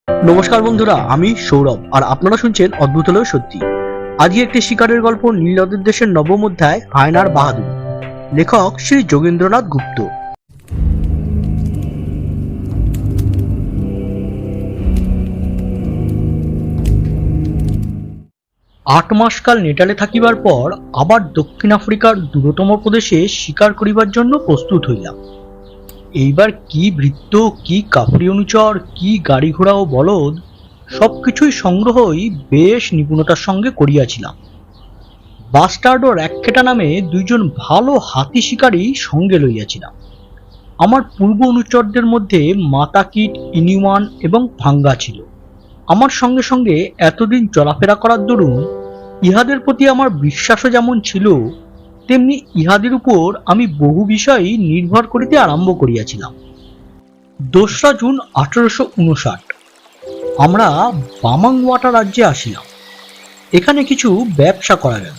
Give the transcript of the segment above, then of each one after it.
নমস্কার বন্ধুরা, আমি সৌরভ আর আপনারা শুনছেন অদ্ভুত হলেও সত্যি। আজকে একটি শিকারের গল্প, নীল নদের দেশের নবম অধ্যায়, হায়নার বাহাদুর। লেখক শ্রী যোগেন্দ্রনাথ গুপ্ত। 8 মাস কাল নেটালে থাকিবার পর আবার দক্ষিণ আফ্রিকার দূরতম প্রদেশে শিকার করিবার জন্য প্রস্তুত হইলাম। এইবার কি বৃত্ত, কি কাফরি অনুচর, কি গাড়ি ঘোড়া ও বলদ, সবকিছুই সংগ্রহই বেশ নিপুণতার সঙ্গে করিয়াছিলাম। বাস্টার্ড ও র্যাকখেটা নামে দুইজন ভালো হাতি শিকারী সঙ্গে লইয়াছিলাম। আমার পূর্ব অনুচরদের মধ্যে মাতাকিট, ইনিওয়ান এবং ভাঙ্গা ছিল। আমার সঙ্গে সঙ্গে এতদিন চলাফেরা করার দরুন ইহাদের প্রতি আমার বিশ্বাসও যেমন ছিল, তেমনি ইহাদের উপর আমি বহু বিষয়ই নির্ভর করিতে আরম্ভ করিয়াছিলাম। 2রা জুন 1859 আমরা বামাংওয়াটা রাজ্যে আসিলাম। এখানে কিছু ব্যবসা করা গেল।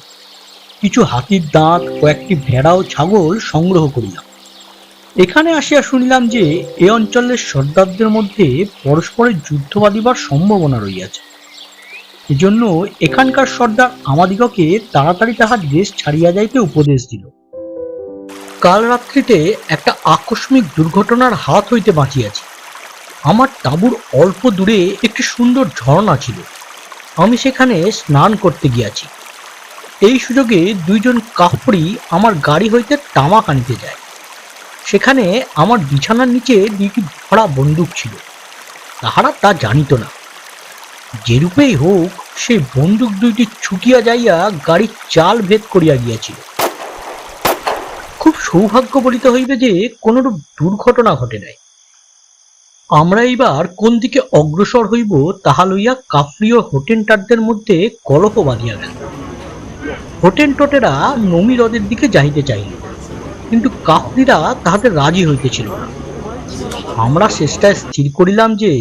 কিছু হাতির দাঁত, কয়েকটি ভেড়া ও ছাগল সংগ্রহ করিলাম। এখানে আসিয়া শুনিলাম যে এ অঞ্চলের সর্দারদের মধ্যে পরস্পরের যুদ্ধ বাঁধিবার সম্ভাবনা রইয়াছে। এজন্য এখানকার সর্দার আমাদিগকে তাড়াতাড়ি তাহার দেশ ছাড়িয়া যাইতে উপদেশ দিল। কাল রাত্রিতে একটা আকস্মিক দুর্ঘটনার হাত হইতে বাঁচিয়াছি। আমার তাঁবুর অল্প দূরে একটি সুন্দর ঝর্ণা ছিল। আমি সেখানে স্নান করতে গিয়াছি। এই সুযোগে দুইজন কাফরি আমার গাড়ি হইতে তামাক আনিতে যায়। সেখানে আমার বিছানার নিচে দুইটি ভরা বন্দুক ছিল। তাহারা তা জানিত না। যেরূপেই হোক, সেই বন্দুক দুইটি ছুটিয়া যাইয়া গাড়ির চাল ভেদ করিয়া গিয়াছিল। খুব সৌভাগ্য বলিতে হইবে যে কোনরূপ দুর্ঘটনা ঘটে নাই। আমরা এইবার কোন দিকে অগ্রসর হইব তাহা লইয়া কাফরি ও হোটেনটাটদের মধ্যে কলহ বাঁধিয়া গেল। হোটেনটটেরা নমি হ্রদের দিকে যাইতে চাইল, কিন্তু কাফরিরা তাহাতে রাজি হইতেছিল না। আমরা চেষ্টায় স্থির করিলাম যে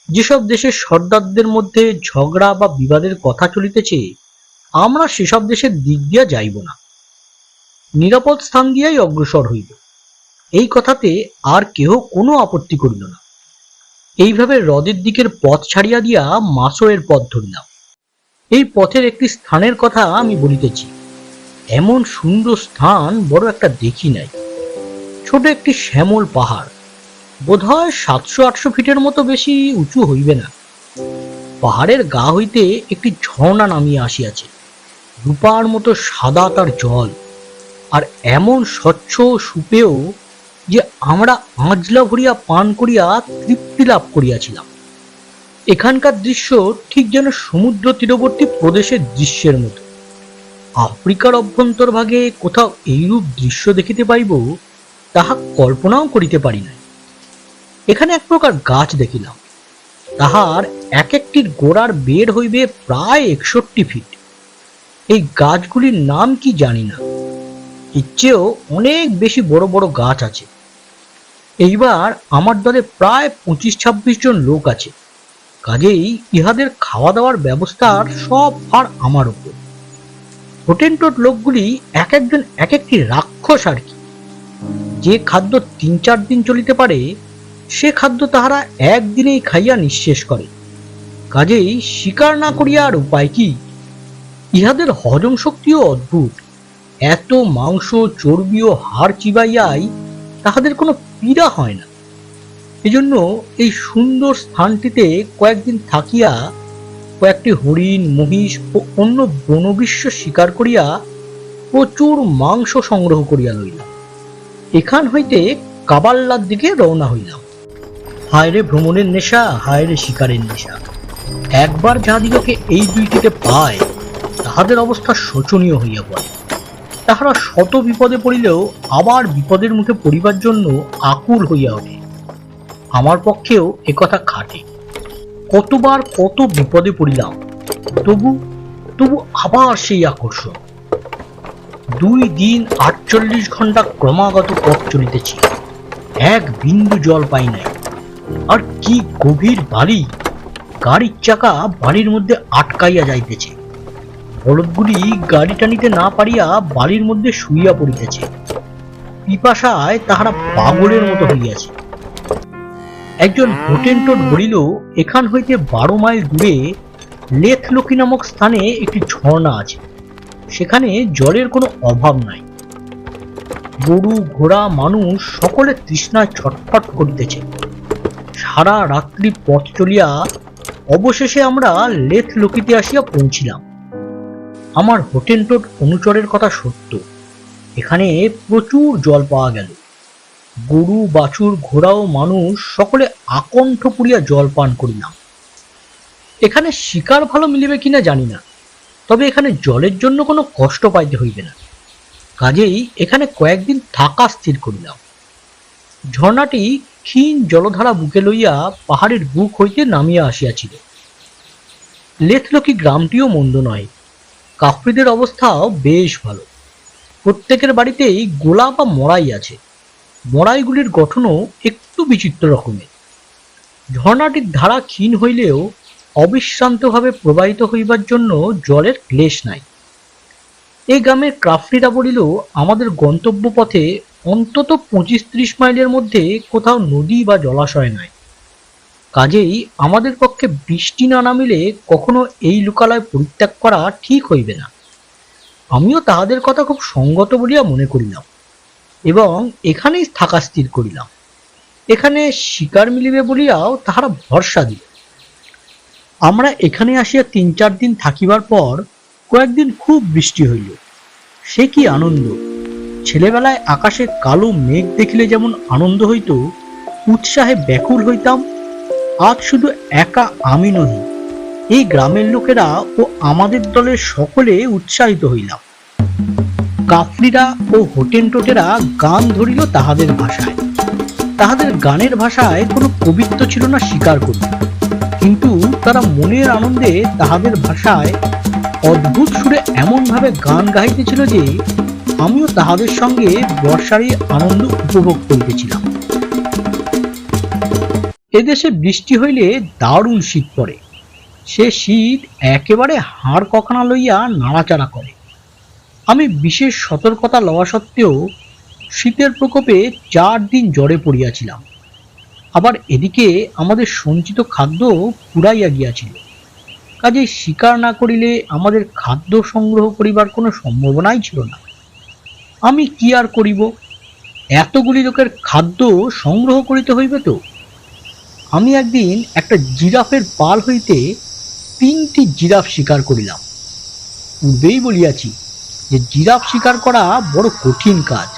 যেসব দেশের সর্দারদের মধ্যে ঝগড়া বা বিবাদের কথা চলিতেছে, আমরা সেসব দেশের দিক দিয়া যাইব না, নিরাপদ স্থান দিয়াই অগ্রসর হইব। এই কথাতে আর কেহ কোনো আপত্তি করিল না। এইভাবে হ্রদের দিকের পথ ছাড়িয়া দিয়া মাসোয়ের পথ ধরিলাম। এই পথের একটি স্থানের কথা আমি বলিতেছি। এমন সুন্দর স্থান বড় একটা দেখি নাই। ছোট একটি শ্যামল পাহাড়, বোধহয় 700-800 ফিটের মতো বেশি উঁচু হইবে না। পাহাড়ের গা হইতে একটি ঝর্ণা নামিয়া আসিয়াছে। রূপার মতো সাদা তার জল, আর এমন স্বচ্ছ সুপেয় যে আমরা আঁজলা ভরিয়া পান করিয়া তৃপ্তি লাভ করিয়াছিলাম। এখানকার দৃশ্য ঠিক যেন সমুদ্র তীরবর্তী প্রদেশের দৃশ্যের মতো। আফ্রিকার অভ্যন্তরভাগে কোথাও এইরূপ দৃশ্য দেখিতে পাইব তাহা কল্পনাও করিতে পারি না। এখানে এক প্রকার গাছ দেখিলাম। তাহার এক একটির গোড়ার বের হইবে প্রায় 61 ফিট। এই গাছগুলির নাম কি জানি না। এর চেয়েও অনেক বেশি বড় বড় গাছ আছে। এইবার আমার দলে প্রায় 25-26 জন লোক আছে। কাজেই ইহাদের খাওয়া দাওয়ার ব্যবস্থার সব ভার আমার উপর। হোটেনটোট লোকগুলি এক একজন এক একটি রাক্ষস আর কি। যে খাদ্য 3-4 দিন চলিতে পারে, সে খাদ্য তাহারা একদিনেই খাইয়া নিঃশেষ করে। কাজেই শিকার না করিয়া আর উপায় কি? ইহাদের হজম শক্তিও অদ্ভুত। এত মাংস, চর্বি ও হাড় চিবাইয়াই তাহাদের কোনো পীড়া হয় না। এজন্য এই সুন্দর স্থানটিতে কয়েকদিন থাকিয়া কয়েকটি হরিণ, মহিষ ও অন্য বনবিশ্ব শিকার করিয়া প্রচুর মাংস সংগ্রহ করিয়া লইলাম। এখান হইতে কাবাল্লার দিকে রওনা হইলাম। হায়রে ভ্রমণের নেশা, হায়রে শিকারের নেশা। একবার যাহাদিগকে এই দুইটিতে পায়, তাহাদের অবস্থা শোচনীয় হইয়া পড়ে। তাহারা শত বিপদে পড়িলেও আবার বিপদের মুখে পড়িবার জন্য আকুল হইয়া ওঠে। আমার পক্ষেও একথা খাটে। কতবার কত বিপদে পড়িলাম, তবু আবার সেই আকর্ষণ। 2 দিন 48 ঘন্টা ক্রমাগত পথ চলিতেছি, এক বিন্দু জল পাই নাই। আর কি গভীর বাড়ি! গাড়ির চাকা বাড়ির মধ্যে আটকাইয়া যাইতেছে। বলদগুলি গাড়ি টানিতে না পারিয়া বাড়ির মধ্যে শুইয়া পড়িতেছে। পিপাসায় তাহারা পাগলের মতো হইয়াছে। একজন হোটেন্টট বলিল, এখান হইতে 12 মাইল দূরে লেথলকি নামক স্থানে একটি ঝর্ণা আছে, সেখানে জলের কোনো অভাব নাই। গরু ঘোড়া মানুষ সকলে তৃষ্ণায় ছটফট করিতেছে। সারা রাত্রি পথ চলিয়া অবশেষে আমরা লেথলকিতে আসিয়া পৌঁছিলাম। আমার হোটেন্টট অনুচরের কথা সত্য, এখানে প্রচুর জল পাওয়া গেল। গরু বাছুর ঘোড়া ও মানুষ সকলে আকণ্ঠ পুরিয়া জল পান করিলাম। এখানে শিকার ভালো মিলিবে কিনা জানি না, তবে এখানে জলের জন্য কোনো কষ্ট পাইতে হইবে না, কাজেই এখানে কয়েকদিন থাকা স্থির করিলাম। ঝর্ণাটি ক্ষীণ জলধারা বুকে লইয়া পাহাড়ের বুক হইতে নামিয়া আসিয়াছিল। লেথলকি গ্রামটিও মন্দ নয়, কাফরিদের অবস্থাও বেশ ভালো। প্রত্যেকের বাড়িতেই গোলা বা মড়াই আছে। মড়াইগুলির গঠনও একটু বিচিত্র রকমের। ঝর্ণাটির ধারা ক্ষীণ হইলেও অবিশ্রান্তভাবে প্রবাহিত হইবার জন্য জলের ক্লেশ নাই। এই গ্রামের ক্রাফটিরা বলিল, আমাদের গন্তব্য পথে অন্তত 25-30 মাইলের মধ্যে কোথাও নদী বা জলাশয় নাই, কাজেই আমাদের পক্ষে বৃষ্টি না নামিলে কখনো এই লোকালয় পরিত্যাগ করা ঠিক হইবে না। আমিও তাহাদের কথা খুব সঙ্গত বলিয়া মনে করিলাম এবং এখানেই থাকা স্থির করিলাম। এখানে শিকার মিলিবে বলিয়াও তাহারা ভরসা দিল। আমরা এখানে আসিয়া 3-4 দিন থাকিবার পর কয়েকদিন খুব বৃষ্টি হইল। সে কি আনন্দ! ছেলেবেলায় আকাশে কালো মেঘ দেখিলে যেমন আনন্দ হইত, উৎসাহে ব্যাকুল হইতাম, আজ শুধু একা আমি নহি, এই গ্রামের লোকেরা ও আমাদের দলের সকলে উৎসাহিত হইলাম। কাফরিরা ও হোটেন্টটেরা গান ধরিল তাহাদের ভাষায়। তাহাদের গানের ভাষায় কোনো কবিত্ব ছিল না স্বীকার করি, কিন্তু তারা মনের আনন্দে তাহাদের ভাষায় অদ্ভুত সুরে এমনভাবে গান গাইতেছিল যে আমিও তাহাদের সঙ্গে বর্ষারই আনন্দ উপভোগ করিতেছিলাম। এদেশে বৃষ্টি হইলে দারুণ শীত পড়ে। সে শীত একেবারে হাড় কখনা লইয়া নাড়াচাড়া করে। আমি বিশেষ সতর্কতা লওয়া সত্ত্বেও শীতের প্রকোপে 4 দিন জ্বরে পড়িয়াছিলাম। আবার এদিকে আমাদের সঞ্চিত খাদ্য ফুরাইয়া গিয়াছিল, কাজেই শিকার না করিলে আমাদের খাদ্য সংগ্রহ করিবার কোনো সম্ভাবনাই ছিল না। আমি কি আর করিব, এতগুলি লোকের খাদ্য সংগ্রহ করিতে হইবে তো। আমি একদিন একটা জিরাফের পাল হইতে 3টি জিরাফ শিকার করিলাম। পূর্বেই বলিয়াছি যে জিরাফ শিকার করা বড় কঠিন কাজ।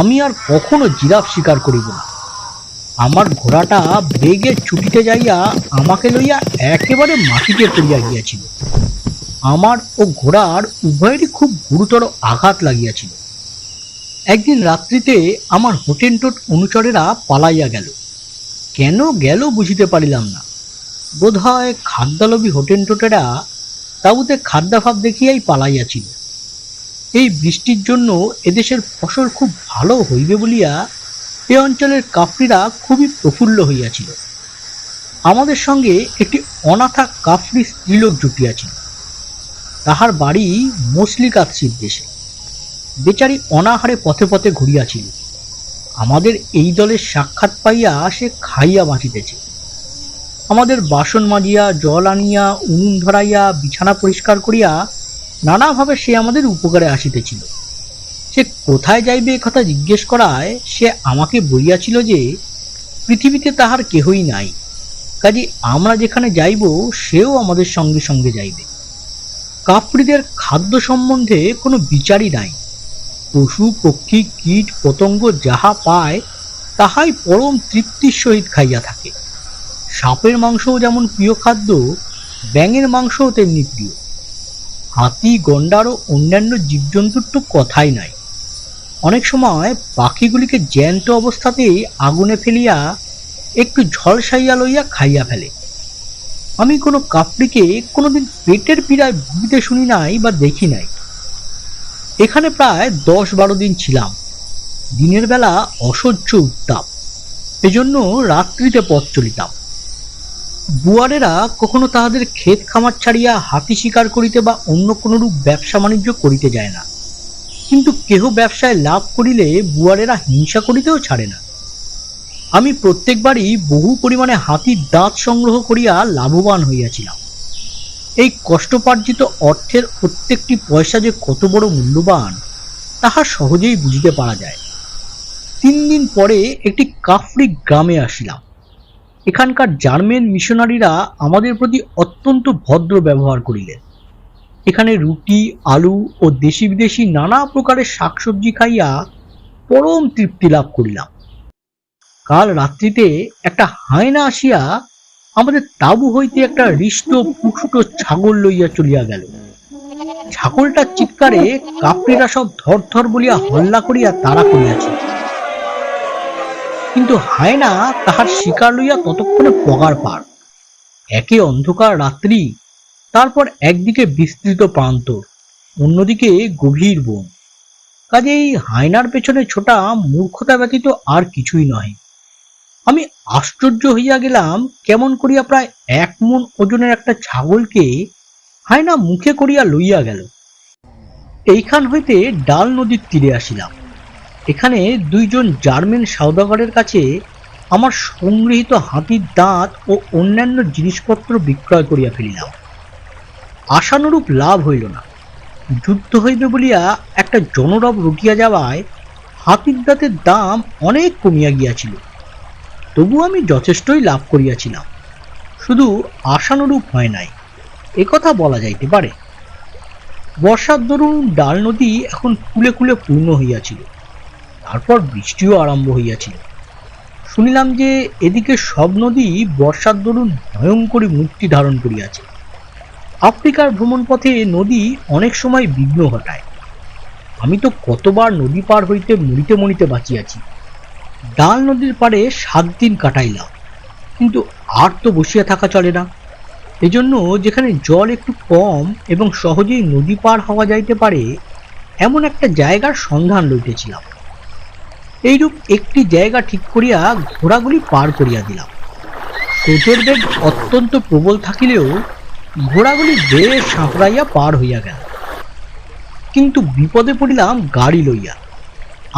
আমি আর কখনো জিরাফ শিকার করিব না। আমার ঘোড়াটা বেগে ছুটিতে যাইয়া আমাকে লইয়া একেবারে মাটিতে পড়িয়া গিয়াছিল। আমার ও ঘোড়ার উভয়েরই খুব গুরুতর আঘাত লাগিয়াছিল। একদিন রাত্রিতে আমার হোটেন্টট অনুচরেরা পালাইয়া গেল। কেন গেল বুঝিতে পারিলাম না। বোধ হয় খাদ্যালোভী হোটেন্টটেরা তাঁবুতে খাদ্যাভাব দেখিয়াই পালাইয়াছিল। এই বৃষ্টির জন্য এদেশের ফসল খুব ভালো হইবে বলিয়া এ অঞ্চলের কাফরিরা খুবই প্রফুল্ল হইয়াছিল। আমাদের সঙ্গে একটি অনাথা কাফরি স্ত্রীলোক জুটিয়াছিল। তাহার বাড়ি মসলিকাৎসির দেশে। বেচারি অনাহারে পথে পথে ঘুরিয়াছিল। আমাদের এই দলের সাক্ষাৎ পাইয়া সে খাইয়া বাঁচিতেছে। আমাদের বাসন মাজিয়া, জল আনিয়া, উনুন ধরাইয়া, বিছানা পরিষ্কার করিয়া নানাভাবে সে আমাদের উপকারে আসিতেছিল। সে কোথায় যাইবে কথা জিজ্ঞেস করায় সে আমাকে বলিয়াছিল যে পৃথিবীতে তাহার কেহই নাই, কাজে আমরা যেখানে যাইব সেও আমাদের সঙ্গে সঙ্গে যাইবে। কাফরিদের খাদ্য সম্বন্ধে কোনো বিচারই নাই। পশু পক্ষী কীট পতঙ্গ যাহা পায় তাহাই পরম তৃপ্তির সহিত খাইয়া থাকে। সাপের মাংসও যেমন প্রিয় খাদ্য, ব্যাঙের মাংসও তেমনি প্রিয়। হাতি গন্ডার ও অন্যান্য জীবজন্তুর তো কথাই নাই। অনেক সময় পাখিগুলিকে জ্যান্ত অবস্থাতেই আগুনে ফেলিয়া একটু ঝলসাইয়া লইয়া খাইয়া ফেলে। আমি কোনো কাফরিকে কোনোদিন পেটের পীড়ায় ভুগিতে শুনি নাই বা দেখি নাই। এখানে প্রায় 10-12 দিন ছিলাম। দিনের বেলা অসহ্য উত্তাপ, এজন্য রাত্রিতে পথ চলিতাম। বুয়ারেরা কখনো তাহাদের ক্ষেত খামার ছাড়িয়া হাতি শিকার করিতে বা অন্য কোনরূপ ব্যবসা বাণিজ্য করিতে যায় না, কিন্তু কেহ ব্যবসায় লাভ করিলে বুয়ারেরা হিংসা করিতেও ছাড়ে না। আমি প্রত্যেকবারই বহু পরিমাণে হাতির দাঁত সংগ্রহ করিয়া লাভবান হইয়াছিলাম। এই কষ্টপার্জিত অর্থের প্রত্যেকটি পয়সা যে কত বড় মূল্যবান তাহা সহজেই বুঝিতে পারা যায়। 3 দিন পরে একটি কাফ্রি গ্রামে আসিলাম। এখানকার জার্মান মিশনারিরা আমাদের প্রতি অত্যন্ত ভদ্র ব্যবহার করিলেন। এখানে রুটি, আলু ও দেশি বিদেশি নানা প্রকারের শাকসবজি খাইয়া পরম তৃপ্তি লাভ করিলাম। কাল রাত্রিতে একটা হায়না আসিয়া আমাদের তাঁবু হইতে একটা হৃষ্ট পুষ্ট ছাগল লইয়া চলিয়া গেল। ছাগলটার চিৎকারে কাফরিরা সব ধর ধর বলিয়া হল্লা করিয়া তাড়া করিয়াছে, কিন্তু হায়না তাহার শিকার লইয়া ততক্ষণে পগার পার। একে অন্ধকার রাত্রি, তারপর একদিকে বিস্তৃত প্রান্তর, অন্যদিকে গভীর বন। কাজেই হায়নার পেছনে ছোটা মূর্খতা ব্যতীত আর কিছুই নয়। আমি আশ্চর্য হইয়া গেলাম, কেমন করিয়া প্রায় 1 মণ ওজনের একটা ছাগলকে হায়না মুখে করিয়া লইয়া গেল। এইখান হইতে ডাল নদীর তীরে আসিলাম। এখানে 2 জন জার্মান সওদাগরের কাছে আমার সংগৃহীত হাতির দাঁত ও অন্যান্য জিনিসপত্র বিক্রয় করিয়া ফেলিলাম। আশানুরূপ লাভ হইল না। যুদ্ধ হইবে বলিয়া একটা জনরব রটিয়া যাওয়ায় হাতির দাঁতের দাম অনেক কমিয়া গিয়াছিল। তবু আমি যথেষ্টই লাভ করিয়াছিলাম, শুধু আশানুরূপ হয় নাই, একথা বলা যাইতে পারে। বর্ষার দরুন ডাল নদী এখন কুলে কুলে পূর্ণ হইয়াছিল। তারপর বৃষ্টিও আরম্ভ হইয়াছিল। শুনিলাম যে এদিকে সব নদী বর্ষার দরুন ভয়ঙ্করী মূর্তি ধারণ করিয়াছে। আফ্রিকার ভ্রমণ পথে নদী অনেক সময় বিঘ্ন ঘটায়। আমি তো কতবার নদী পার হইতে মরিতে মরিতে বাঁচিয়াছি। ডাল নদীর পাড়ে 7 দিন কাটাইলাম, কিন্তু আর তো বসিয়া থাকা চলে না। এজন্য যেখানে জল একটু কম এবং সহজেই নদী পার হওয়া যাইতে পারে এমন একটা জায়গার সন্ধান লইতেছিলাম। এইরূপ একটি জায়গা ঠিক করিয়া ঘোড়াগুলি পার করিয়া দিলাম। স্রোতের বেগ অত্যন্ত প্রবল থাকিলেও ঘোড়াগুলি বেশ সাঁতরাইয়া পার হইয়া গেল। কিন্তু বিপদে পড়িলাম গাড়ি লইয়া।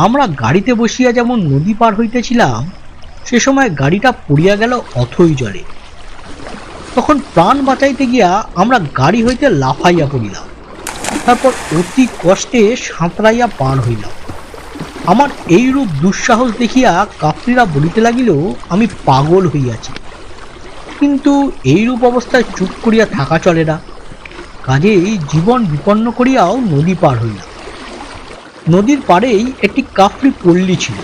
আমরা গাড়িতে বসিয়া যেমন নদী পার হইতেছিলাম, সে সময় গাড়িটা পড়িয়া গেল অথই জলে। তখন প্রাণ বাঁচাইতে গিয়া আমরা গাড়ি হইতে লাফাইয়া পড়িলাম। তারপর অতি কষ্টে সাঁতরাইয়া পার হইলাম। আমার এইরূপ দুঃসাহস দেখিয়া কাফরিরা বলিতে লাগিল আমি পাগল হইয়াছি। কিন্তু এইরূপ অবস্থায় চুপ করিয়া থাকা চলে না। কাজেই জীবন বিপন্ন করিয়াও নদী পার হইলাম। নদীর পাড়েই একটি কাফরি পল্লী ছিল।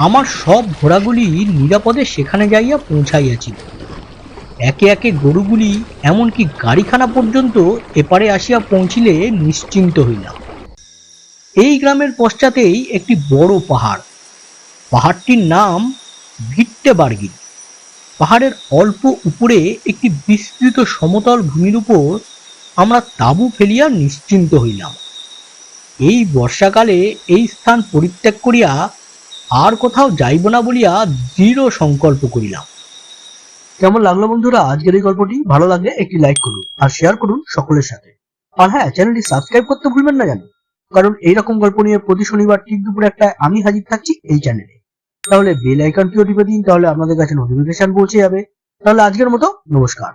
আমার সব ঘোড়াগুলি নিরাপদে সেখানে যাইয়া পৌঁছাইয়াছিল। একে একে গরুগুলি এমনকি গাড়িখানা পর্যন্ত এপারে আসিয়া পৌঁছিলে নিশ্চিন্ত হইলাম। এই গ্রামের পশ্চাতেই একটি বড় পাহাড়। পাহাড়টির নাম ভিট্টেবার্গিন। পাহাড়ের অল্প উপরে একটি বিস্তৃত সমতল ভূমির উপর আমরা তাঁবু ফেলিয়া নিশ্চিন্ত হইলাম। এই বর্ষাকালে এই স্থান পরিত্যাগ করিয়া আর কোথাও যাইব না বলিয়া দৃঢ় সংকল্প করিলাম। কেমন লাগলো বন্ধুরা আজকের এই গল্পটি? ভালো লাগলে একটি লাইক করুন আর শেয়ার করুন সকলের সাথে। আর হ্যাঁ, চ্যানেলটি সাবস্ক্রাইব করতে ভুলবেন না যেন, কারণ এইরকম গল্প নিয়ে প্রতি শনিবার ঠিক দুপুরে একটা আমি হাজির থাকছি এই চ্যানেলে। তাহলে বেল আইকনটিও টিপে দিন, তাহলে আপনাদের কাছে নোটিফিকেশন পৌঁছে যাবে। তাহলে আজকের মতো নমস্কার।